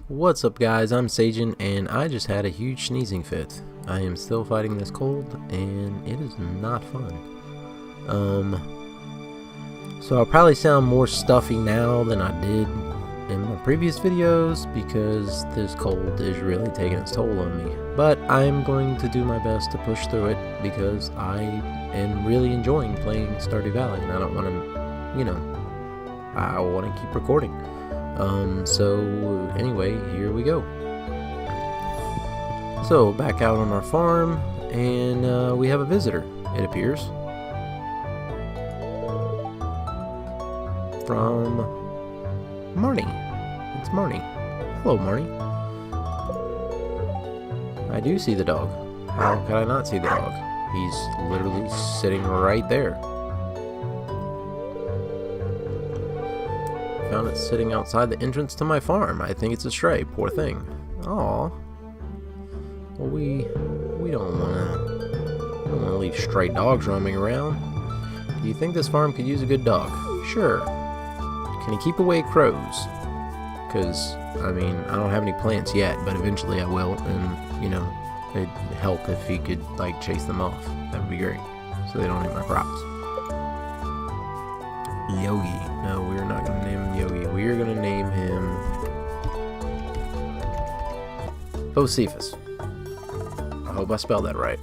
What's up guys, I'm Sajin and I just had a huge sneezing fit. I am still fighting this cold and it is not fun. So I'll probably sound more stuffy now than I did in my previous videos because this cold is really taking its toll on me. But I'm going to do my best to push through it because I am really enjoying playing Stardew Valley and I don't want to, I want to keep recording. So anyway, here we go. So back out on our farm, and we have a visitor, it appears, from Marnie. It's Marnie. Hello, Marnie. I do see the dog. How could I not see the dog? He's literally sitting right there. Found it sitting outside the entrance to my farm. I think it's a stray. Poor thing. Aw. Well, we don't wanna leave stray dogs roaming around. Do you think this farm could use a good dog? Sure. Can he keep away crows? Because I mean, I don't have any plants yet, but eventually I will, and it'd help if he could like chase them off. That would be great, so they don't eat my crops. Yogi. No, we're not going to name him Yogi. We are going to name him Josephus. I hope I spelled that right.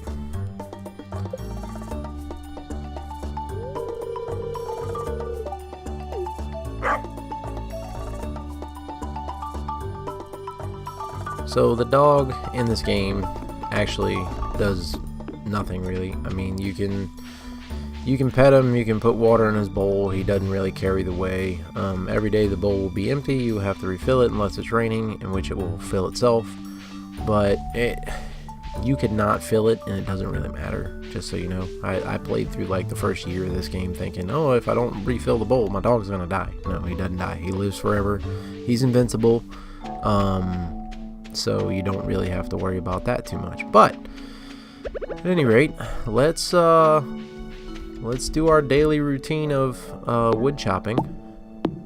So the dog in this game actually does nothing really. I mean, you can pet him, you can put water in his bowl, he doesn't really carry the weight. Every day the bowl will be empty, you have to refill it unless it's raining, in which it will fill itself. But you could not fill it and it doesn't really matter, just so you know. I played through like the first year of this game thinking, oh, if I don't refill the bowl, my dog's gonna die. No, he doesn't die, he lives forever, he's invincible. So you don't really have to worry about that too much. But at any rate, let's do our daily routine of wood chopping,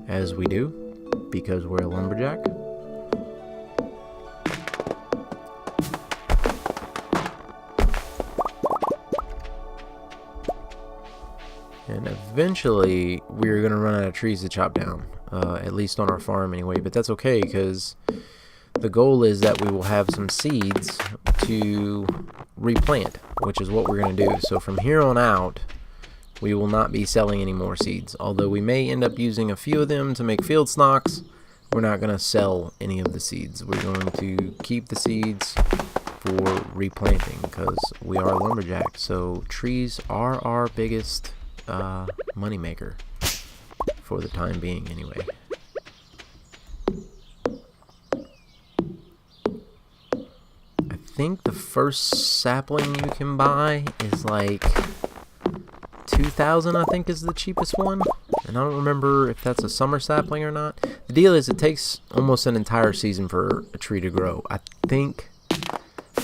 as we do, because we're a lumberjack. And eventually, we're going to run out of trees to chop down, at least on our farm anyway, but that's okay, because the goal is that we will have some seeds to replant, which is what we're going to do. So from here on out, we will not be selling any more seeds. Although we may end up using a few of them to make field stocks, we're not going to sell any of the seeds. We're going to keep the seeds for replanting because we are lumberjack. So trees are our biggest money maker for the time being anyway. I think the first sapling you can buy is like 2,000, I think, is the cheapest one, and I don't remember if that's a summer sapling or not. The deal is it takes almost an entire season for a tree to grow. I think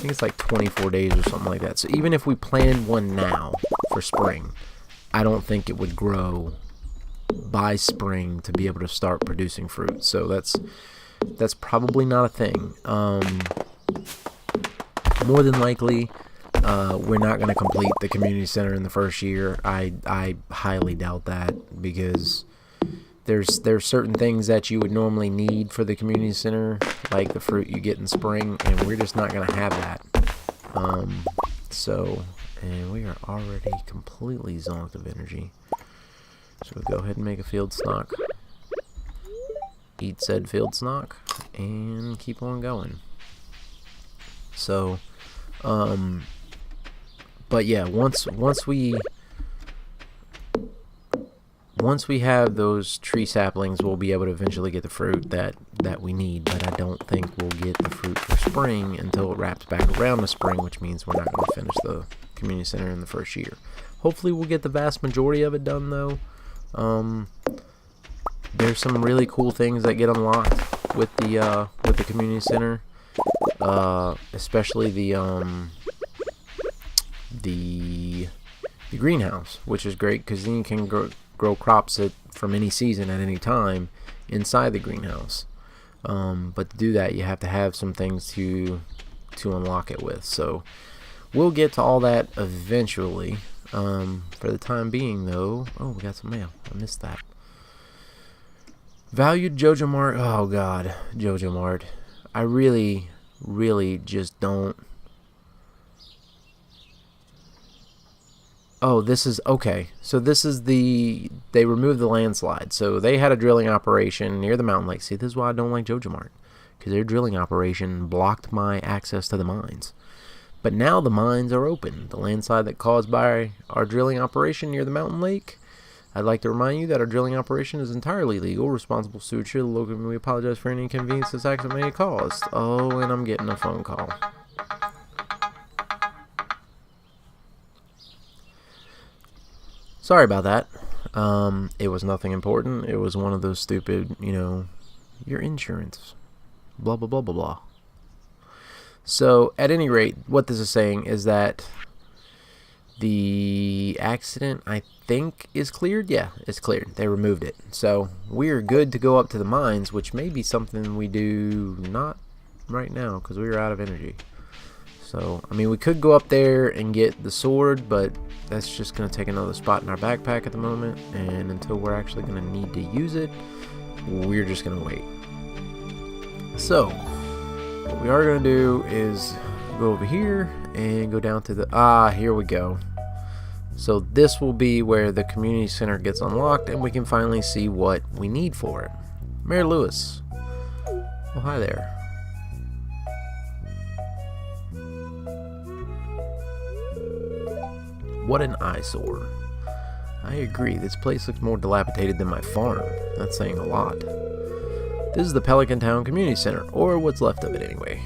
it's like 24 days or something like that. So even if we planted one now for spring, I don't think it would grow by spring to be able to start producing fruit. So that's probably not a thing. More than likely, we're not going to complete the community center in the first year. I highly doubt that, because there's certain things that you would normally need for the community center, like the fruit you get in spring, and we're just not going to have that. And we are already completely zonked of energy. So we'll go ahead and make a field stock. Eat said field stock and keep on going. So, but yeah, once we have those tree saplings, we'll be able to eventually get the fruit that we need. But I don't think we'll get the fruit for spring until it wraps back around to spring, which means we're not going to finish the community center in the first year. Hopefully we'll get the vast majority of it done though. There's some really cool things that get unlocked with the community center, especially the greenhouse, which is great because then you can grow crops from any season at any time inside the greenhouse. But to do that, you have to have some things to unlock it with. So we'll get to all that eventually. For the time being, though, oh, we got some mail. I missed that. Valued Jojo Mart. Oh God, Jojo Mart. I really just don't. Oh, this is okay. So this is they removed the landslide. So they had a drilling operation near the mountain lake. See, this is why I don't like Jojo Mart, because their drilling operation blocked my access to the mines. But now the mines are open. The landslide that caused by our drilling operation near the mountain lake. I'd like to remind you that our drilling operation is entirely legal. Responsible stewardship. Logan, we apologize for any inconvenience this accident may have caused. Oh, and I'm getting a phone call. Sorry about that. It was nothing important. It was one of those stupid, your insurance. Blah, blah, blah, blah, blah. So, at any rate, what this is saying is that the accident, I think, is cleared. Yeah, it's cleared. They removed it. So, we're good to go up to the mines, which may be something we do not right now, because we are out of energy. So, I mean, we could go up there and get the sword, but that's just going to take another spot in our backpack at the moment. And until we're actually going to need to use it, we're just going to wait. So, what we are going to do is go over here and go down to the... here we go. So this will be where the community center gets unlocked and we can finally see what we need for it. Mayor Lewis. Oh, hi there. What an eyesore. I agree, this place looks more dilapidated than my farm. That's saying a lot. This is the Pelican Town Community Center, or what's left of it anyway.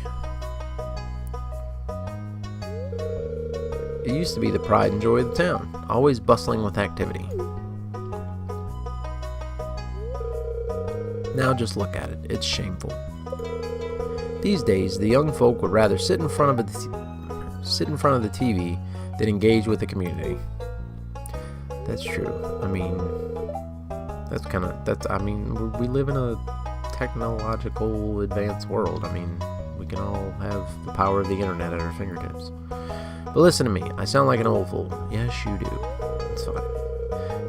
It used to be the pride and joy of the town, always bustling with activity. Now just look at it, it's shameful. These days, the young folk would rather sit in front of the TV than engage with the community. That's true. I mean, we live in a technological advanced world. I mean, we can all have the power of the internet at our fingertips. But listen to me, I sound like an old fool. Yes, you do. It's fine.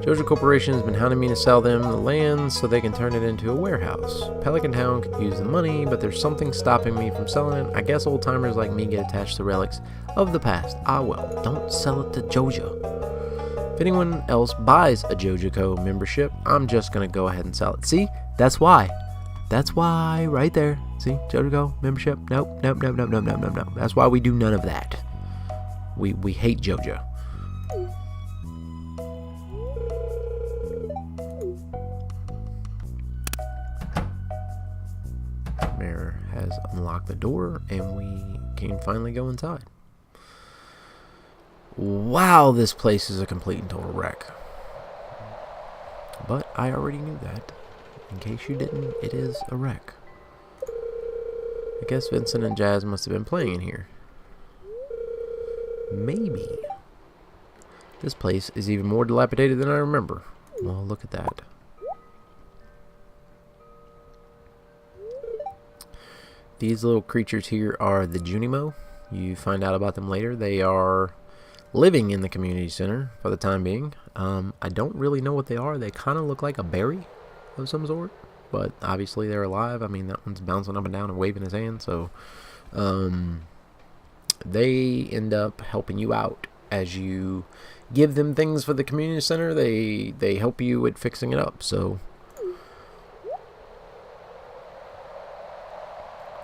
Jojo Corporation has been hounding me to sell them the land so they can turn it into a warehouse. Pelican Town could use the money, but there's something stopping me from selling it. I guess old timers like me get attached to relics of the past. Well, don't sell it to Jojo. If anyone else buys a JoJoCo membership, I'm just gonna go ahead and sell it. See? That's why. That's why, right there. See, JoJoCo membership. Nope. That's why we do none of that. We hate JoJo. Mayor has unlocked the door, and we can finally go inside. Wow, this place is a complete and total wreck. But I already knew that. In case you didn't, it is a wreck. I guess Vincent and Jazz must have been playing in here. Maybe. This place is even more dilapidated than I remember. Well, look at that. These little creatures here are the Junimo. You find out about them later. They are living in the community center for the time being. I don't really know what they are. They kind of look like a berry of some sort, but obviously they're alive. I mean, that one's bouncing up and down and waving his hand, so they end up helping you out as you give them things for the community center. They help you with fixing it up. So,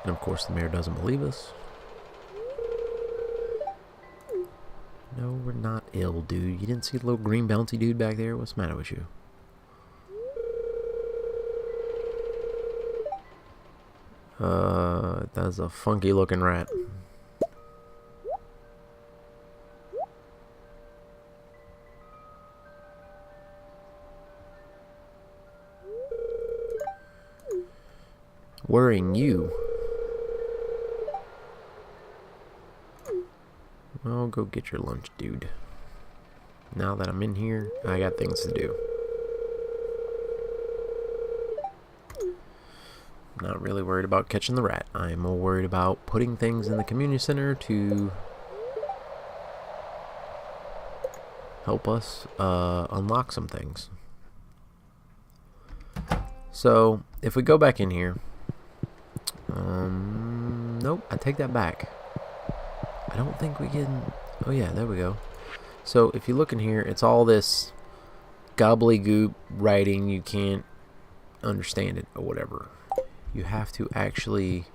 and of course the mayor doesn't believe us. No, we're not ill, dude. You didn't see the little green bouncy dude back there? What's the matter with you? That's a funky looking rat. Worrying you? Well, go get your lunch, dude. Now that I'm in here, I got things to do. Not really worried about catching the rat. I'm more worried about putting things in the community center to help us unlock some things. So if we go back in here, nope, I take that back. I don't think we can. Oh yeah, there we go. So if you look in here, it's all this gobbledygook writing. You can't understand it or whatever. You have to actually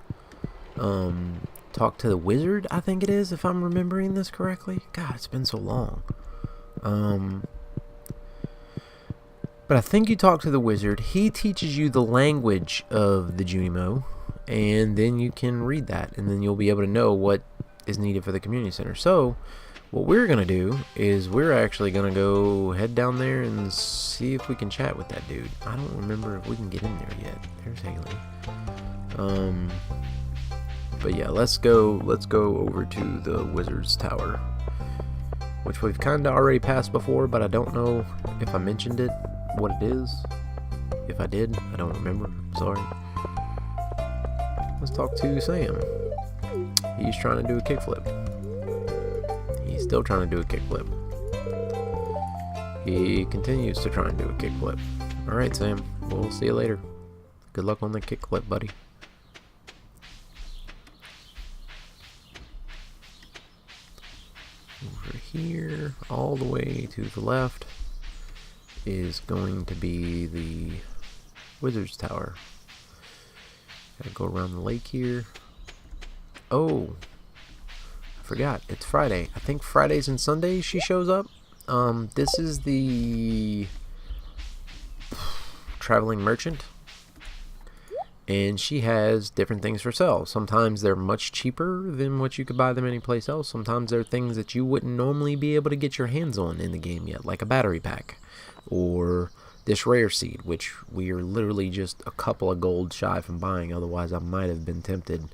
talk to the wizard, I think it is, if I'm remembering this correctly. God, it's been so long. But I think you talk to the wizard. He teaches you the language of the Junimo, and then you can read that, and then you'll be able to know what is needed for the community center. So what we're going to do is we're actually going to go head down there and see if we can chat with that dude. I don't remember if we can get in there yet. There's Haley. But yeah, let's go over to the wizard's tower, which we've kind of already passed before, but I don't know if I mentioned it, what it is. If I did, I don't remember. Sorry. Let's talk to Sam. He's trying to do a kickflip. He's still trying to do a kickflip. He continues to try and do a kickflip. Alright, Sam. We'll see you later. Good luck on the kickflip, buddy. Over here, all the way to the left, is going to be the wizard's tower. Gotta go around the lake here. Oh, I forgot. It's Friday. I think Fridays and Sundays she shows up. This is the traveling merchant, and she has different things for sale. Sometimes they're much cheaper than what you could buy them anyplace else. Sometimes they're things that you wouldn't normally be able to get your hands on in the game yet, like a battery pack or this rare seed, which we are literally just a couple of gold shy from buying. Otherwise I might have been tempted.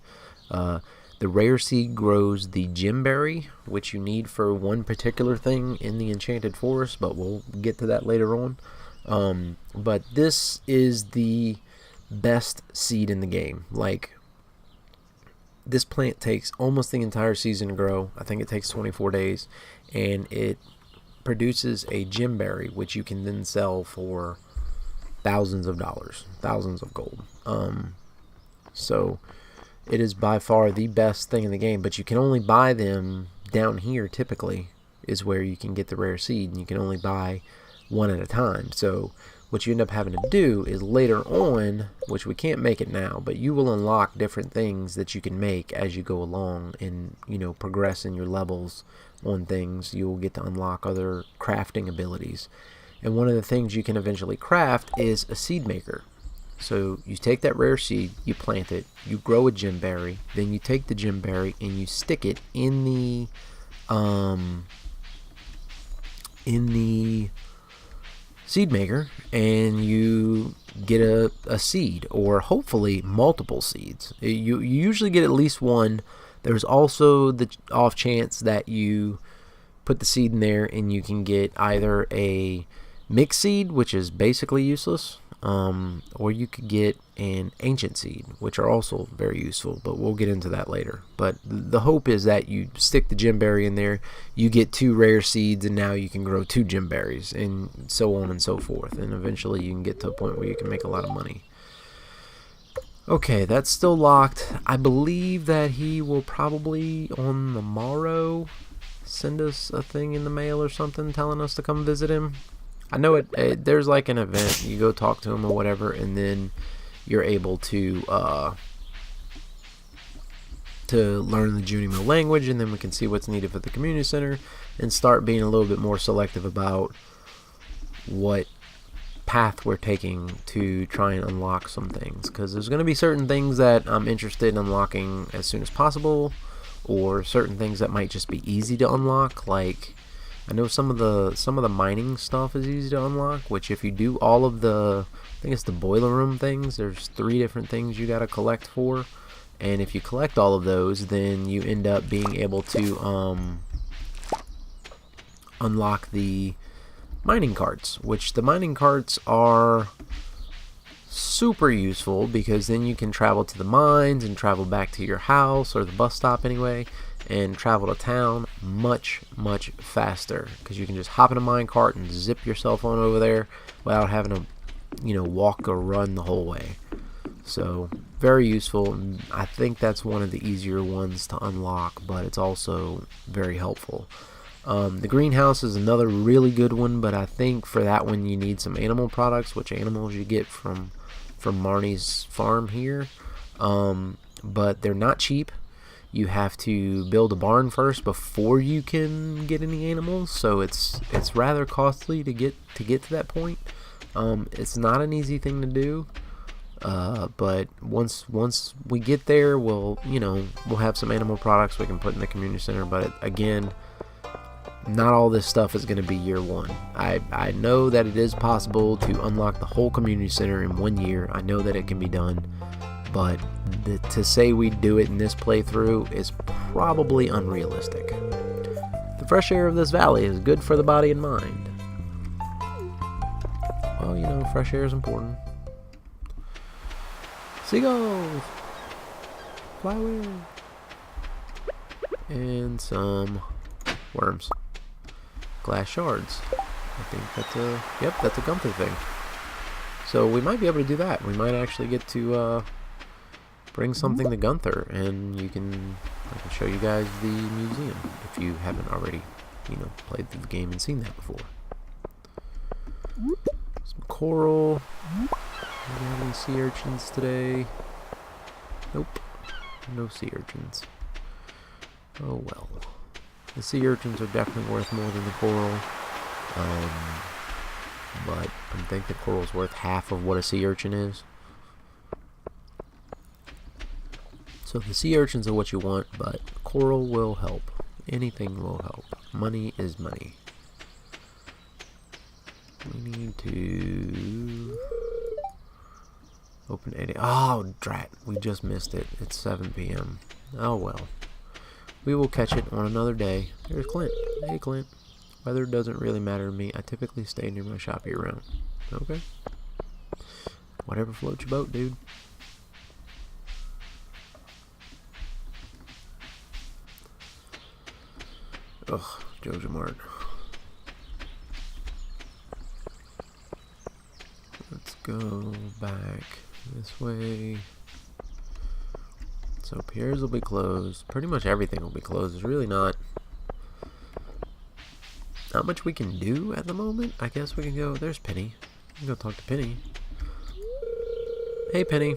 The rare seed grows the gemberry, which you need for one particular thing in the enchanted forest, but we'll get to that later on. But this is the best seed in the game. Like, this plant takes almost the entire season to grow. I think it takes 24 days, and it produces a gemberry, which you can then sell for thousands of dollars, thousands of gold. So it is by far the best thing in the game, but you can only buy them down here. Typically is where you can get the rare seed, and you can only buy one at a time. So what you end up having to do is later on, which we can't make it now, but you will unlock different things that you can make as you go along and, you know, progress in your levels on things. You will get to unlock other crafting abilities, and one of the things you can eventually craft is a seed maker. So you take that rare seed, you plant it, you grow a gemberry, then you take the gemberry and you stick it in the seed maker, and you get a seed, or hopefully multiple seeds. You usually get at least one. There's also the off chance that you put the seed in there and you can get either a mixed seed, which is basically useless, or you could get an ancient seed, which are also very useful, but we'll get into that later. But the hope is that you stick the gemberry in there, you get 2 rare seeds, and now you can grow 2 gemberries, and so on and so forth, and eventually you can get to a point where you can make a lot of money. Okay, that's still locked. I believe that he will probably on the morrow send us a thing in the mail or something telling us to come visit him. I know there's like an event, you go talk to him or whatever, and then you're able to learn the Junimo language, and then we can see what's needed for the community center and start being a little bit more selective about what path we're taking to try and unlock some things, because there's going to be certain things that I'm interested in unlocking as soon as possible, or certain things that might just be easy to unlock. Like, I know some of the mining stuff is easy to unlock, which if you do all of the, I think it's the boiler room things, there's 3 different things you got to collect for, and if you collect all of those, then you end up being able to unlock the mining carts, which the mining carts are super useful because then you can travel to the mines and travel back to your house or the bus stop anyway, and travel to town much faster because you can just hop in a mine cart and zip yourself on over there without having to, you know, walk or run the whole way. So very useful, and I think that's one of the easier ones to unlock, but it's also very helpful. The greenhouse is another really good one, but I think for that one you need some animal products, which animals you get from Marnie's farm here. But they're not cheap. You have to build a barn first before you can get any animals, so it's rather costly to get to that point. It's not an easy thing to do. But once we get there, we'll have some animal products we can put in the community center. But again, not all this stuff is going to be year one. I know that it is possible to unlock the whole community center in 1 year. I know that it can be done, but to say we do it in this playthrough is probably unrealistic. The fresh air of this valley is good for the body and mind. Well, you know, fresh air is important. Seagulls! Fly away! And some worms. Glass shards. I think that's a Gunther thing. So we might be able to do that. We might actually get to bring something to Gunther, and I can show you guys the museum if you haven't already, played through the game and seen that before. Some coral. Do we have any sea urchins today? Nope. No sea urchins. Oh well. The sea urchins are definitely worth more than the coral. But I think the coral's worth half of what a sea urchin is. So the sea urchins are what you want, but coral will help. Anything will help. Money is money. We need to open 80. Oh, drat. We just missed it. It's 7 p.m. Oh, well. We will catch it on another day. There's Clint. Hey, Clint. Weather doesn't really matter to me. I typically stay near my shop year round. Okay. Whatever floats your boat, dude. Ugh, Jojo Mart. Let's go back this way. So Pierre's will be closed. Pretty much everything will be closed. There's really not much we can do at the moment. I guess we can go. There's Penny. We can go talk to Penny. Hey, Penny.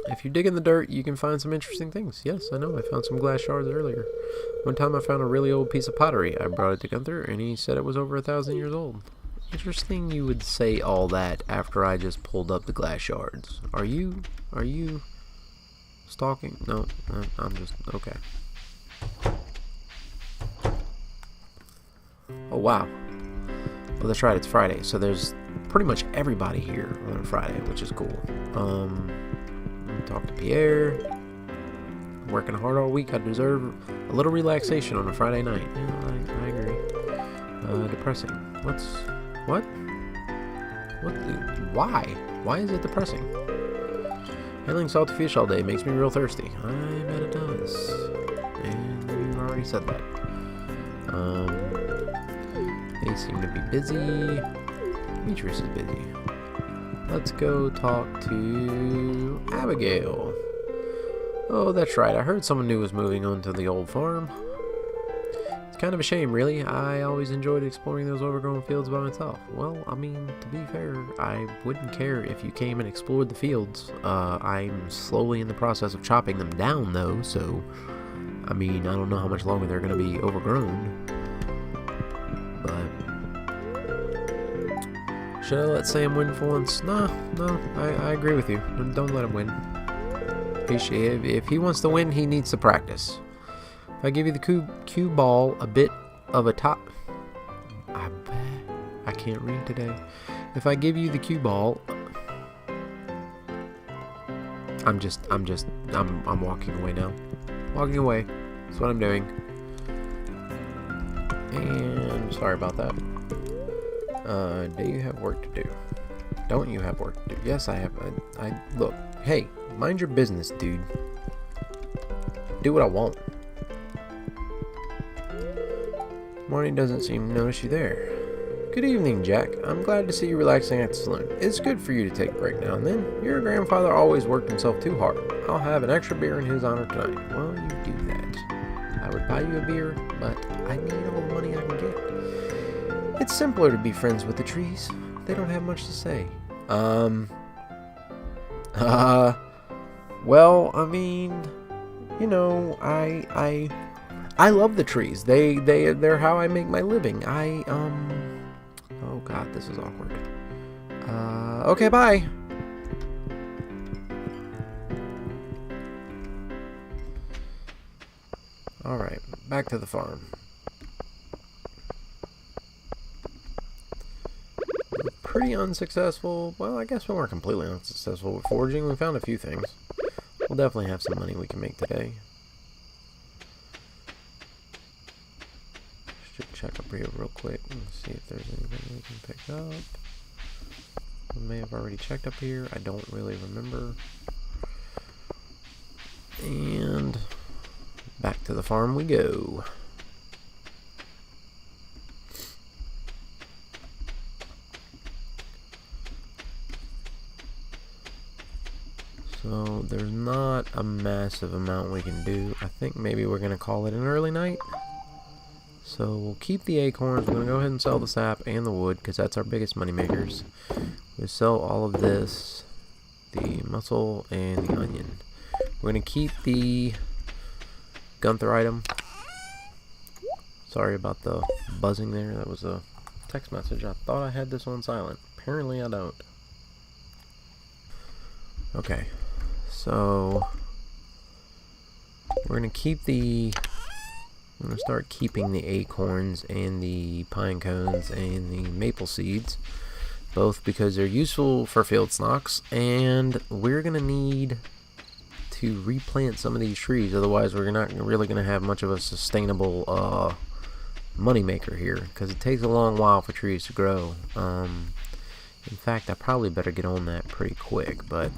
If you dig in the dirt, you can find some interesting things. Yes, I know. I found some glass shards earlier. One time I found a really old piece of pottery. I brought it to Gunther, and he said it was over 1,000 years old. Interesting you would say all that after I just pulled up the glass shards. Are you stalking? No, I'm just... Okay. Oh, wow. Well, that's right. It's Friday, so there's pretty much everybody here on a Friday, which is cool. Talk to Pierre. Working hard all week. I deserve a little relaxation on a Friday night. Yeah, I agree. Depressing. What? Why? Why is it depressing? Handling salty fish all day makes me real thirsty. I bet it does. And you already said that. They seem to be busy. Demetrius is busy. Let's go talk to Abigail. Oh, that's right. I heard someone new was moving on to the old farm. It's kind of a shame, really. I always enjoyed exploring those overgrown fields by myself. Well, I mean, to be fair, I wouldn't care if you came and explored the fields. I'm slowly in the process of chopping them down, though, so... I mean, I don't know how much longer they're going to be overgrown. But... should I let Sam win for once? No, I agree with you. Don't let him win. If he wants to win, he needs to practice. If I give you the cue ball a bit of a top... I can't read today. If I give you the cue ball... I'm walking away now. Walking away. That's what I'm doing. And sorry about that. Do you have work to do? don't you have work to do? Yes, I have. Look, hey, mind your business, dude. Do what I want. Marty doesn't seem to notice you there. Good evening, Jack. I'm glad to see you relaxing at the saloon. It's good for you to take a break now and then. Your grandfather always worked himself too hard. I'll have an extra beer in his honor tonight. Well, you do that. I would buy you a beer, but I need all the money I can get. It's simpler to be friends with the trees. They don't have much to say. Well, I mean, you know, I love the trees. They're how I make my living. Oh god, this is awkward. Okay, bye. Alright, back to the farm. Pretty unsuccessful. Well, I guess we weren't completely unsuccessful with foraging. We found a few things. We'll definitely have some money we can make today. Should check up here real quick and see if there's anything we can pick up. I may have already checked up here. I don't really remember. And back to the farm we go. So there's not a massive amount we can do. I think maybe we're going to call it an early night. So we'll keep the acorns. We're going to go ahead and sell the sap and the wood because that's our biggest money makers. We sell all of this, the mussel and the onion. We're going to keep the Gunther item. Sorry about the buzzing there. That was a text message. I thought I had this on silent. Apparently I don't. Okay. So we're going to keep the... I'm going to start keeping the acorns and the pine cones and the maple seeds, both because they're useful for field stocks, and we're going to need to replant some of these trees, otherwise we're not really going to have much of a sustainable money maker here, because it takes a long while for trees to grow. In fact, I probably better get on that pretty quick, but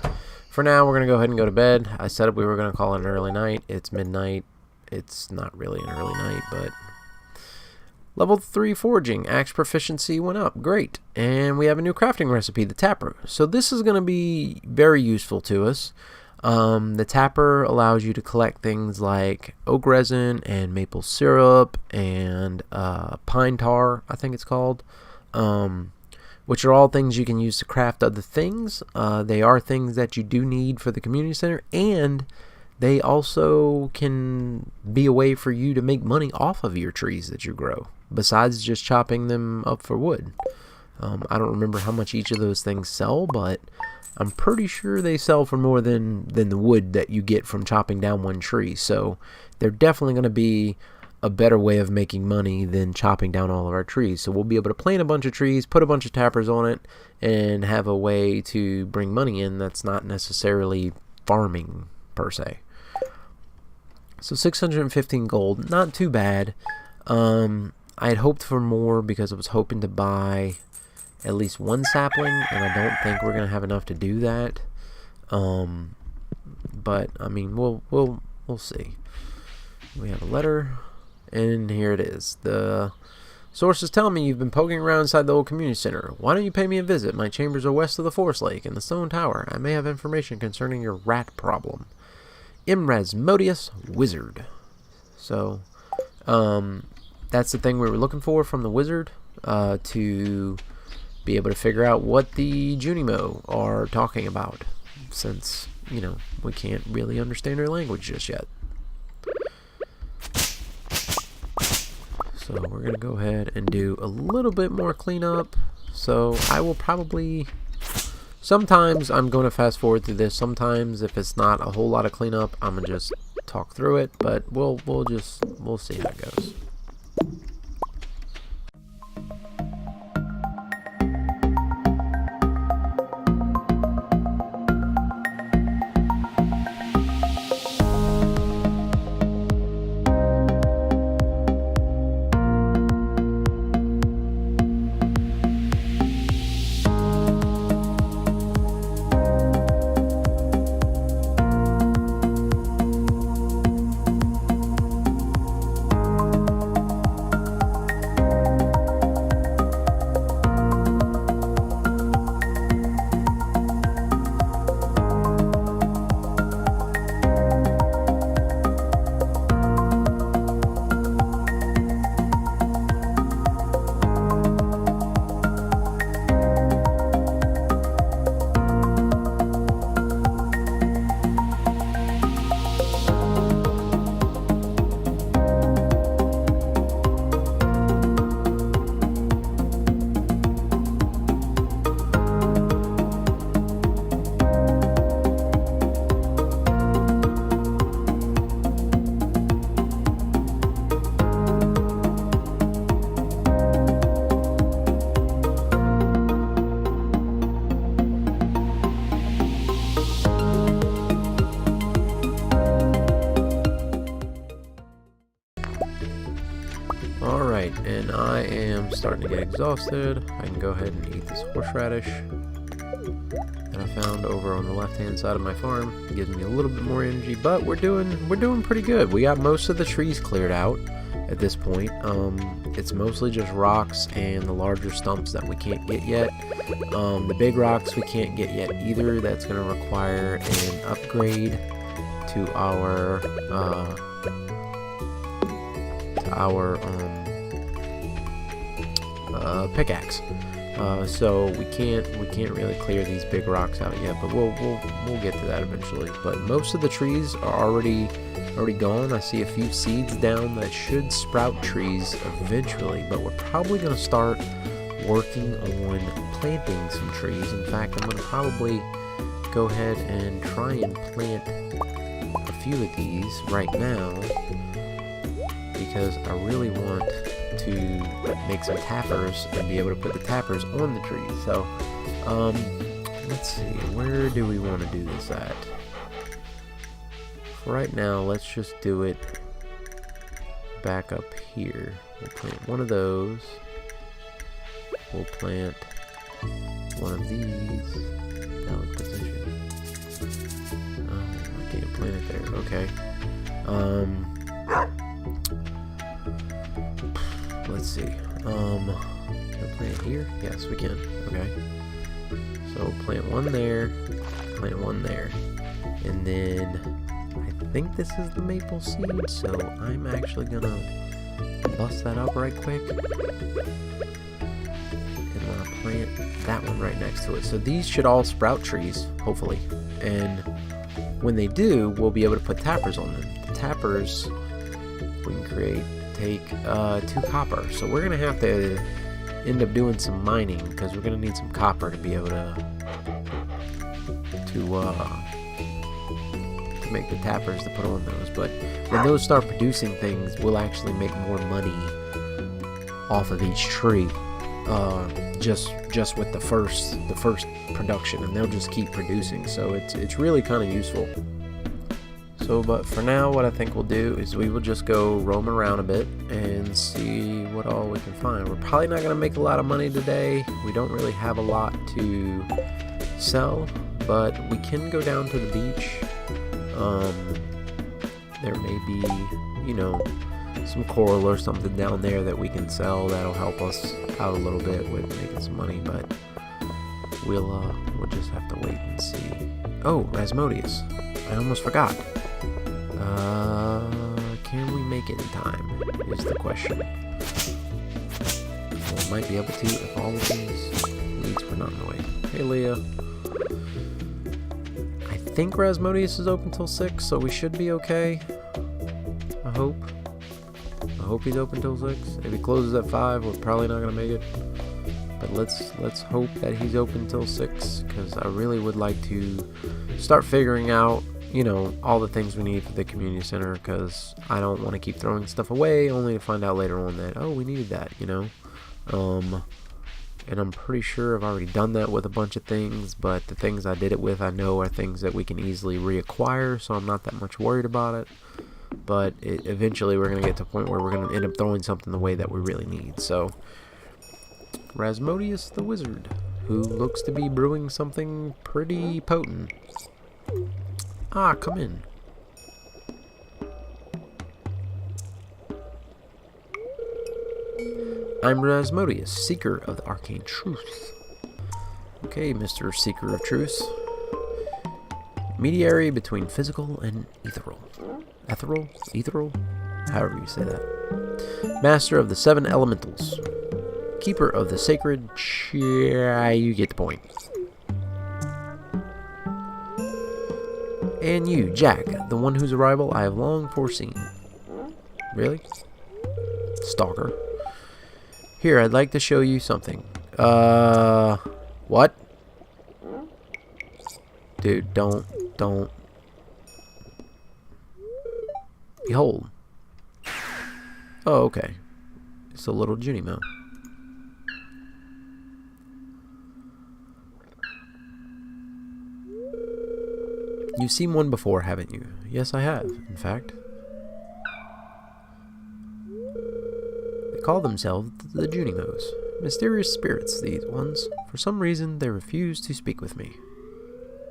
for now we're going to go ahead and go to bed. I said we were going to call it an early night. It's midnight. It's not really an early night, but level 3 foraging. Axe proficiency went up. Great. And we have a new crafting recipe, the tapper. So this is going to be very useful to us. The tapper allows you to collect things like oak resin and maple syrup and pine tar, I think it's called, which are all things you can use to craft other things. They are things that you do need for the community center, and they also can be a way for you to make money off of your trees that you grow, besides just chopping them up for wood. I don't remember how much each of those things sell, but I'm pretty sure they sell for more than the wood that you get from chopping down one tree. So they're definitely going to be a better way of making money than chopping down all of our trees. So we'll be able to plant a bunch of trees, put a bunch of tappers on it, and have a way to bring money in that's not necessarily farming per se. So 615 gold, not too bad. I had hoped for more because I was hoping to buy at least one sapling, and I don't think we're gonna have enough to do that. But I mean, we'll see. We have a letter, and here it is. The sources tell me you've been poking around inside the old community center. Why don't you pay me a visit? My chambers are west of the Forest Lake and the Stone Tower. I may have information concerning your rat problem. Imrasmodius Wizard. So, that's the thing we were looking for from the wizard, to be able to figure out what the Junimo are talking about, since, you know, we can't really understand their language just yet. So we're going to go ahead and do a little bit more cleanup. So I will probably... Sometimes I'm going to fast forward through this. Sometimes if it's not a whole lot of cleanup, I'm going to just talk through it. But we'll see how it goes. And I am starting to get exhausted. I can go ahead and eat this horseradish that I found over on the left-hand side of my farm. It gives me a little bit more energy, but we're doing pretty good. We got most of the trees cleared out at this point. It's mostly just rocks and the larger stumps that we can't get yet. The big rocks we can't get yet either. That's going to require an upgrade to our pickaxe. So we can't really clear these big rocks out yet, but we'll get to that eventually. But most of the trees are already gone. I see a few seeds down that should sprout trees eventually, but we're probably going to start working on planting some trees. In fact, I'm going to probably go ahead and try and plant a few of these right now, because I really want to make some tappers and be able to put the tappers on the trees. So let's see, where do we want to do this at? For right now, let's just do it back up here. We'll plant one of those. We'll plant one of these. Valid position. I can't plant it there. Okay. Let's see. Can I plant here? Yes, we can. Okay. So plant one there, plant one there, and then I think this is the maple seed. So I'm actually gonna bust that up right quick, and I'm gonna plant that one right next to it. So these should all sprout trees, hopefully, and when they do, we'll be able to put tappers on them. The tappers we can take 2 copper. So we're gonna have to end up doing some mining, because we're gonna need some copper to be able to make the tappers to put on those. But when those start producing things, we'll actually make more money off of each tree, just with the first production, and they'll just keep producing. So it's really kind of useful. So, but for now, what I think we'll do is we will just go roam around a bit and see what all we can find. We're probably not going to make a lot of money today. We don't really have a lot to sell, but we can go down to the beach. There may be, you know, some coral or something down there that we can sell that'll help us out a little bit with making some money, but we'll just have to wait and see. Oh, Rasmodius. I almost forgot. Can we make it in time is the question. Well, we might be able to if all of these leads were not in the way. Hey, Leah. I think Rasmodius is open till 6, so we should be okay. I hope he's open till 6. If he closes at 5, we're probably not gonna make it. But let's hope that he's open till 6, because I really would like to start figuring out, you know, all the things we need for the community center, because I don't want to keep throwing stuff away only to find out later on that, oh, we needed that, you know. And I'm pretty sure I've already done that with a bunch of things, but the things I did it with I know are things that we can easily reacquire, so I'm not that much worried about it. But eventually we're going to get to a point where we're going to end up throwing something the way that we really need. So Rasmodius the Wizard, who looks to be brewing something pretty potent. Ah, come in. I'm Rasmodius, Seeker of the Arcane Truth. Okay, Mr. Seeker of Truth. Mediary between physical and ethereal. Ethereal? Ethereal? However you say that. Master of the 7 elementals. Keeper of the sacred... You get the point. And you, Jack, the one whose arrival I have long foreseen. Really? Stalker. Here, I'd like to show you something. What? Dude, don't. Behold. Oh, okay. It's a little Junimo. You've seen one before, haven't you? Yes, I have, in fact. The call themselves the Junimos. Mysterious spirits, these ones. For some reason, they refuse to speak with me.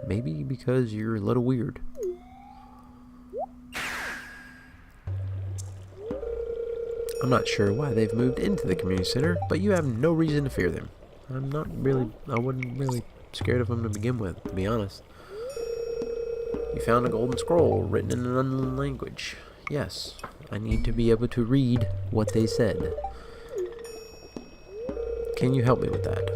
Maybe because you're a little weird. I'm not sure why they've moved into the community center, but you have no reason to fear them. I wasn't really scared of them to begin with, to be honest. You found a golden scroll written in an unknown language. Yes, I need to be able to read what they said. Can you help me with that?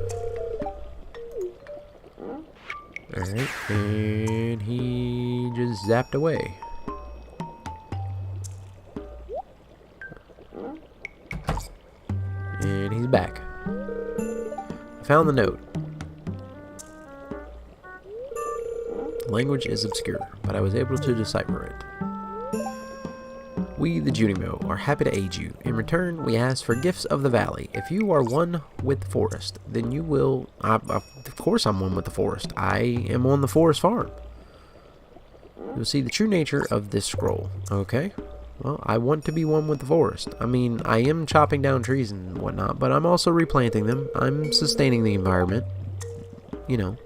Alright, and he just zapped away. And he's back. I found the note. The language is obscure, but I was able to decipher it. We, the Junimo, are happy to aid you. In return, we ask for gifts of the valley. If you are one with the forest, then you will... of course I'm one with the forest. I am on the forest farm. You'll see the true nature of this scroll. Okay? Well, I want to be one with the forest. I mean, I am chopping down trees and whatnot, but I'm also replanting them. I'm sustaining the environment. You know.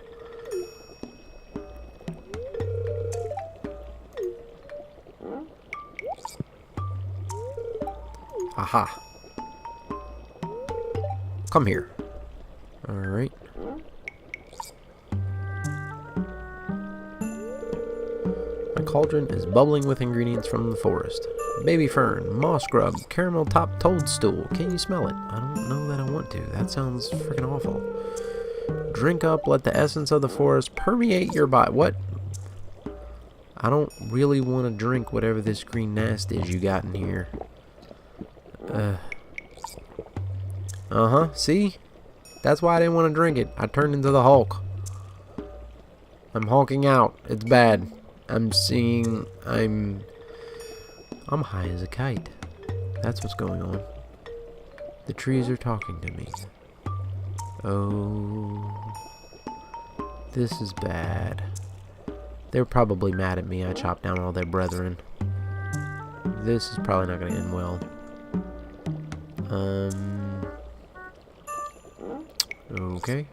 Aha. Come here. Alright. My cauldron is bubbling with ingredients from the forest. Baby fern, moss grub, caramel top toadstool. Can you smell it? I don't know that I want to. That sounds freaking awful. Drink up, let the essence of the forest permeate your body. What? I don't really want to drink whatever this green nast is you got in here. See? That's why I didn't want to drink it. I turned into the Hulk. I'm hulking out. It's bad. I'm high as a kite. That's what's going on. The trees are talking to me. Oh. This is bad. They're probably mad at me. I chopped down all their brethren. This is probably not going to end well. Okay.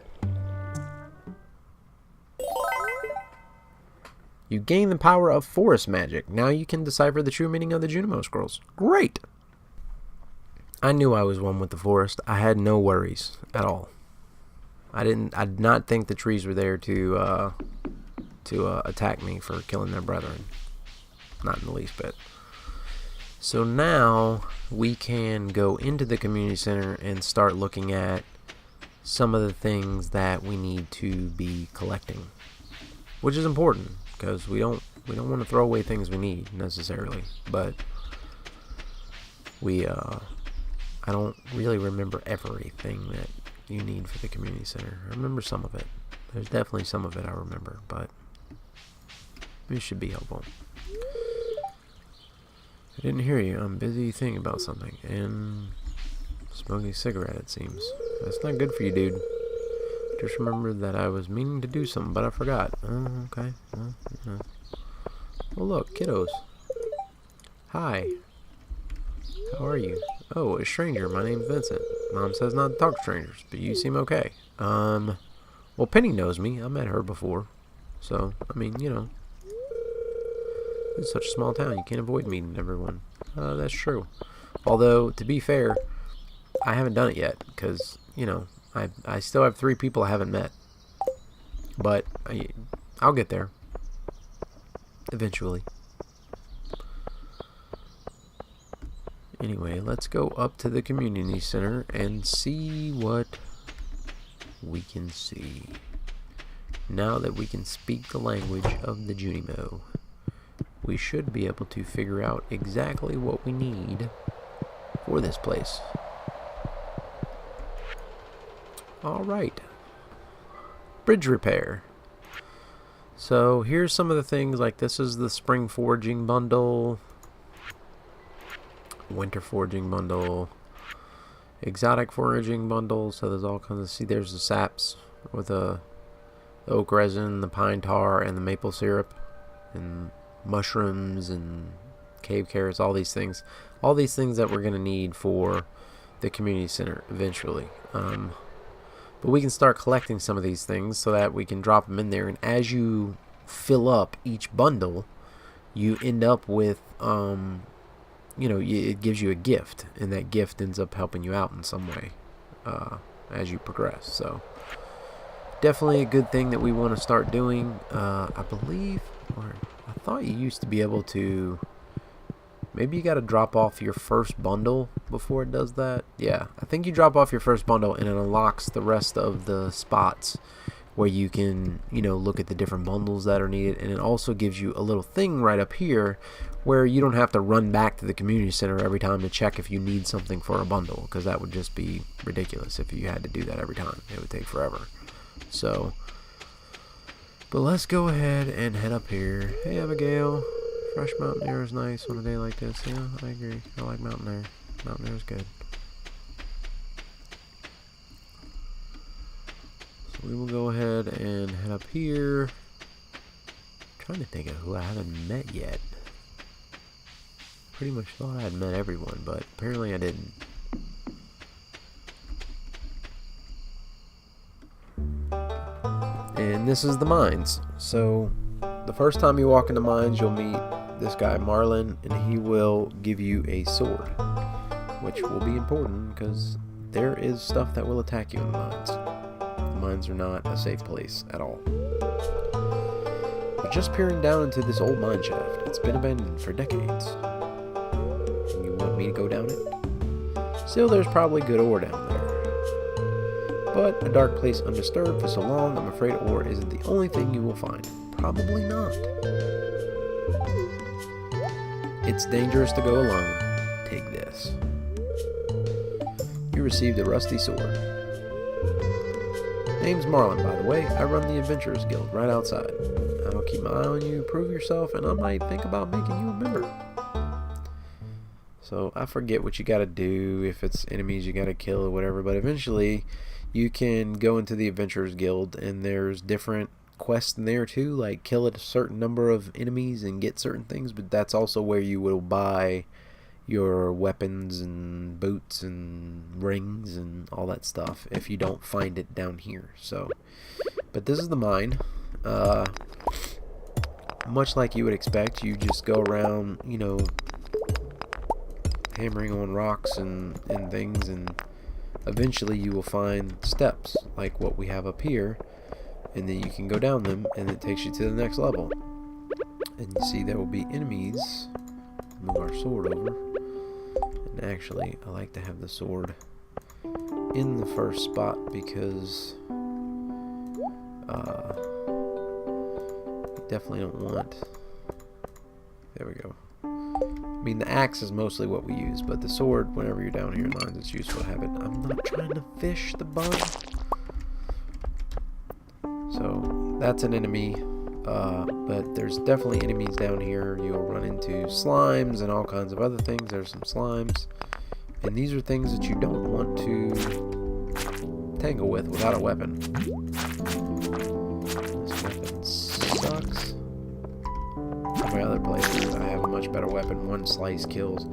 You gain the power of forest magic. Now you can decipher the true meaning of the Junimo scrolls. Great! I knew I was one with the forest. I had no worries at all. I did not think the trees were there to attack me for killing their brethren. Not in the least bit. So now we can go into the community center and start looking at some of the things that we need to be collecting, which is important because we don't want to throw away things we need necessarily. But I don't really remember everything that you need for the community center. I remember some of it. There's definitely some of it I remember, but it should be helpful. I didn't hear you. I'm busy thinking about something. And smoking a cigarette, it seems. That's not good for you, dude. Just remember that I was meaning to do something, but I forgot. Oh, okay. Well, you know. Well, look, kiddos. Hi. How are you? Oh, a stranger. My name's Vincent. Mom says not to talk to strangers, but you seem okay. Well, Penny knows me. I met her before. So, I mean, you know. It's such a small town, you can't avoid meeting everyone. That's true. Although, to be fair, I haven't done it yet, because, you know, I still have 3 people I haven't met. But, I'll get there. Eventually. Anyway, let's go up to the community center and see what we can see. Now that we can speak the language of the Junimo, we should be able to figure out exactly what we need for this place. Alright. Bridge repair. So here's some of the things, like this is the spring foraging bundle, winter foraging bundle, exotic foraging bundle. So there's all kinds of, see there's the saps with the oak resin, the pine tar, and the maple syrup, and mushrooms and cave carrots, all these things that we're going to need for the community center eventually. But we can start collecting some of these things so that we can drop them in there. And as you fill up each bundle, you end up with, it gives you a gift. And that gift ends up helping you out in some way as you progress. So definitely a good thing that we want to start doing. I believe, or I thought you used to be able to... Maybe you got to drop off your first bundle before it does that. Yeah, I think you drop off your first bundle and it unlocks the rest of the spots where you can, look at the different bundles that are needed. And it also gives you a little thing right up here where you don't have to run back to the community center every time to check if you need something for a bundle, because that would just be ridiculous if you had to do that every time. It would take forever. So, but let's go ahead and head up here. Hey, Abigail. Fresh mountain air is nice on a day like this. Yeah, I agree. I like mountain air. Mountain air is good. So we will go ahead and head up here. I'm trying to think of who I haven't met yet. Pretty much thought I had met everyone, but apparently I didn't. And this is the mines. So the first time you walk into mines, you'll meet this guy Marlin, and he will give you a sword, which will be important because there is stuff that will attack you in the mines. The mines are not a safe place at all. We're just peering down into this old mine shaft. It's been abandoned for decades. You want me to go down it? Still, there's probably good ore down there. But a dark place undisturbed for so long, I'm afraid ore isn't the only thing you will find. Probably not. It's dangerous to go alone. Take this. You received a rusty sword. Name's Marlin, by the way. I run the Adventurers Guild right outside. I'll keep my eye on you, prove yourself, and I might think about making you a member. So I forget what you gotta do, if it's enemies you gotta kill or whatever, but eventually you can go into the Adventurers Guild and there's different quests in there too, like kill a certain number of enemies and get certain things, but that's also where you will buy your weapons and boots and rings and all that stuff if you don't find it down here. So, but this is the mine. Much like you would expect, you just go around, hammering on rocks and things, and eventually you will find steps like what we have up here. And then you can go down them, and it takes you to the next level. And you see there will be enemies. Move our sword over. And actually, I like to have the sword in the first spot because you definitely don't want... There we go. I mean, the axe is mostly what we use, but the sword, whenever you're down here in mines, it's useful to have it. I'm not trying to fish the bug. So that's an enemy, but there's definitely enemies down here. You'll run into slimes and all kinds of other things. There's some slimes, and these are things that you don't want to tangle with without a weapon. This weapon sucks. My other places I have a much better weapon. One slice kills.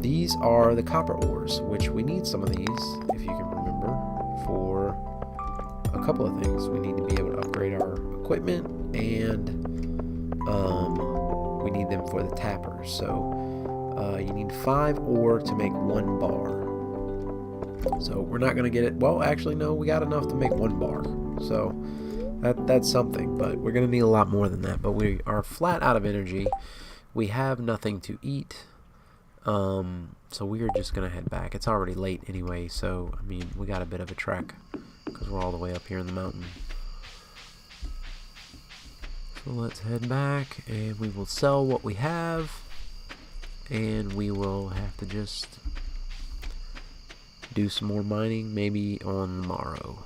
These are the copper ores, which we need some of these, if you can remember, for a couple of things. We need to be able to upgrade our equipment, and we need them for the tappers. So you need 5 ore to make 1 bar. So we're not going to get it. Well, actually, no, we got enough to make 1 bar. So that's something, but we're going to need a lot more than that. But we are flat out of energy. We have nothing to eat. So we are just going to head back. It's already late anyway, so, I mean, we got a bit of a trek because we're all the way up here in the mountain. So let's head back, and we will sell what we have, and we will have to just do some more mining maybe on the morrow.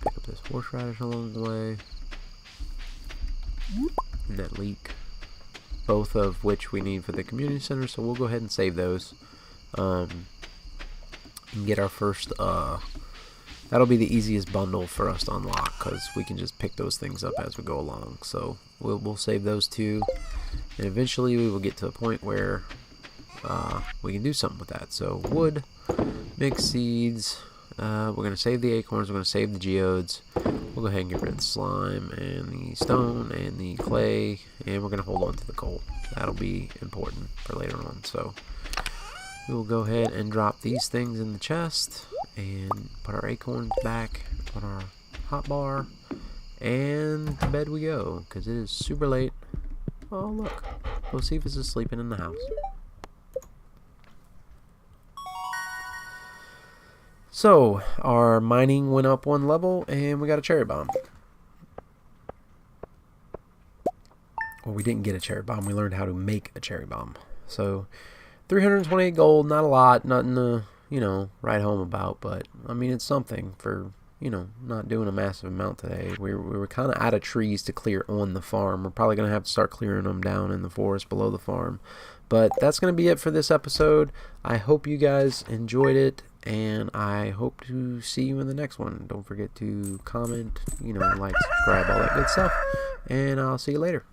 Pick up this horseradish along the way, and that leek, both of which we need for the community center, so we'll go ahead and save those, and get our first, that'll be the easiest bundle for us to unlock, because we can just pick those things up as we go along. So we'll save those two, And eventually we will get to a point where we can do something with that. So wood, mixed seeds, we're going to save the acorns, we're going to save the geodes. We'll go ahead and get rid of the slime and the stone and the clay, and we're going to hold on to the coal. That'll be important for later on. So we will go ahead and drop these things in the chest and put our acorns back on our hotbar, and to bed we go, because it is super late. Oh look, Josephus is sleeping in the house. So our mining went up 1 level and we got a cherry bomb. Well, we didn't get a cherry bomb, we learned how to make a cherry bomb. So 328 gold, not a lot, nothing to, you know, write home about, but I mean it's something for, you know, not doing a massive amount today. We were kind of out of trees to clear on the farm. We're probably going to have to start clearing them down in the forest below the farm. But that's going to be it for this episode. I hope you guys enjoyed it, and I hope to see you in the next one. Don't forget to comment, you know, like, subscribe, all that good stuff, and I'll see you later.